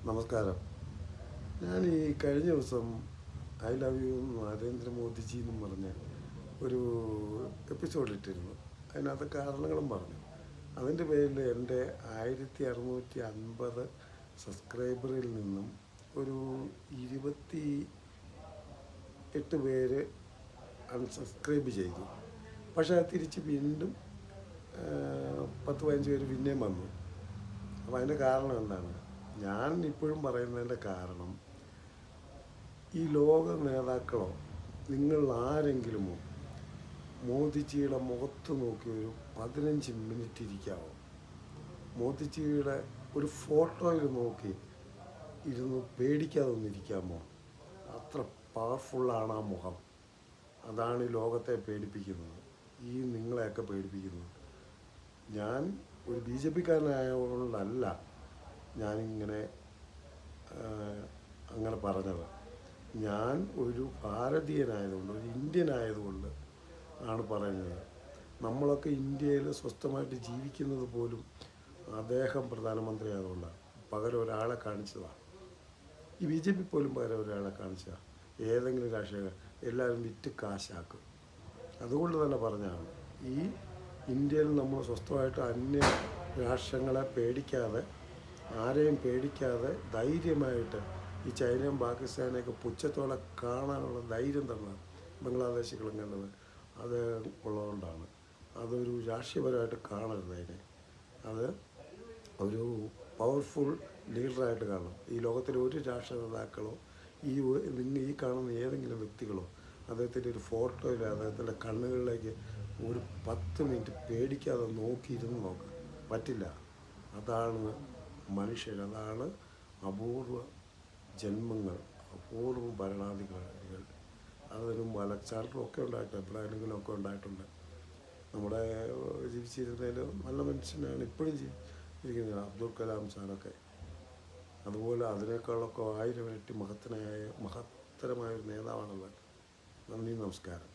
നമസ്കാരം. ഞാൻ ഈ കഴിഞ്ഞ ദിവസം ഐ ലവ് യു നരേന്ദ്രമോദിജി എന്നും പറഞ്ഞ് ഒരു എപ്പിസോഡ് ഇട്ടിരുന്നു. അതിനകത്ത് കാരണങ്ങളും പറഞ്ഞു. അതിൻ്റെ പേരിൽ എൻ്റെ 1650 സബ്സ്ക്രൈബറിൽ നിന്നും ഒരു 28 പേര് അൺസബ്സ്ക്രൈബ് ചെയ്തു. പക്ഷേ അത് തിരിച്ച് വീണ്ടും 10-15 പേര് പിന്നെയും വന്നു. അപ്പോൾ അതിൻ്റെ കാരണം എന്താണ്? ഞാൻ ഇപ്പോഴും പറയുന്നതിൻ്റെ കാരണം, ഈ ലോക നേതാക്കളോ നിങ്ങൾ ആരെങ്കിലുമോ മോദിജിയുടെ മുഖത്ത് നോക്കി ഒരു 15 മിനിറ്റ് ഇരിക്കാമോ? മോദിജിയുടെ ഒരു ഫോട്ടോയിൽ നോക്കി ഇരുന്ന് പേടിക്കാതെ ഒന്നിരിക്കാമോ? അത്ര പവർഫുള്ളാണ് ആ മുഖം. അതാണ് ഈ ലോകത്തെ പേടിപ്പിക്കുന്നത്, ഈ നിങ്ങളെയൊക്കെ പേടിപ്പിക്കുന്നത്. ഞാൻ ഒരു BJP-കാരനായതുകൊണ്ടല്ല ഞാനിങ്ങനെ അങ്ങനെ പറഞ്ഞത്. ഞാൻ ഒരു ഭാരതീയനായതുകൊണ്ട്, ഒരു ഇന്ത്യൻ ആയതുകൊണ്ട് ആണ് പറയുന്നത്. നമ്മളൊക്കെ ഇന്ത്യയിൽ സ്വസ്ഥമായിട്ട് ജീവിക്കുന്നത് പോലും അദ്ദേഹം പ്രധാനമന്ത്രി ആയതുകൊണ്ടാണ്. പകരം ഒരാളെ കാണിച്ചതാണ്. ഈ BJP പോലും പകരം ഒരാളെ കാണിച്ചതാണ്. ഏതെങ്കിലും രാഷ്ട്രീയ എല്ലാവരും വിറ്റ് കാശാക്കും. അതുകൊണ്ട് തന്നെ പറഞ്ഞാണ്, ഈ ഇന്ത്യയിൽ നമ്മൾ സ്വസ്ഥമായിട്ട് അന്യ രാഷ്ട്രങ്ങളെ പേടിക്കാതെ, ആരെയും പേടിക്കാതെ ധൈര്യമായിട്ട് ഈ ചൈനയും പാകിസ്ഥാനെയൊക്കെ പുച്ഛത്തോടെ കാണാനുള്ള ധൈര്യം തന്നെ ബംഗ്ലാദേശികളും കണ്ടത് അത് ഉള്ളതുകൊണ്ടാണ്. അതൊരു രാഷ്ട്രീയപരമായിട്ട് കാണരുത് അതിനെ. അത് ഒരു പവർഫുൾ ലീഡറായിട്ട് കാണണം. ഈ ലോകത്തിലെ ഒരു രാഷ്ട്രീയ നേതാക്കളോ ഈ കാണുന്ന ഏതെങ്കിലും വ്യക്തികളോ അദ്ദേഹത്തിൻ്റെ ഒരു ഫോട്ടോയിൽ അദ്ദേഹത്തിൻ്റെ കണ്ണുകളിലേക്ക് ഒരു 10 മിനിറ്റ് പേടിക്കാതെ നോക്കിയിരുന്ന് നോക്കാം. പറ്റില്ല. അതാണ് മനുഷ്യർ, അതാണ് അപൂർവ ജന്മങ്ങൾ, അപൂർവ ഭരണാധികാരികൾ. അതിനും അലക്സാണ്ടറും ഒക്കെ ഉണ്ടായിട്ടുണ്ട്, എബ്രാഹിമിലും ഒക്കെ ഉണ്ടായിട്ടുണ്ട്. നമ്മുടെ ജീവിച്ചിരുന്നതിൽ നല്ല മനുഷ്യനാണ് ഇപ്പോഴും ജീവിച്ചിരിക്കുന്നത് അബ്ദുൽ കലാം സാറൊക്കെ. അതുപോലെ അതിനേക്കാളൊക്കെ 1000 ഇരട്ടി മഹത്തരമായ ഒരു നേതാവാണുള്ളത്. നന്ദി, നമസ്കാരം.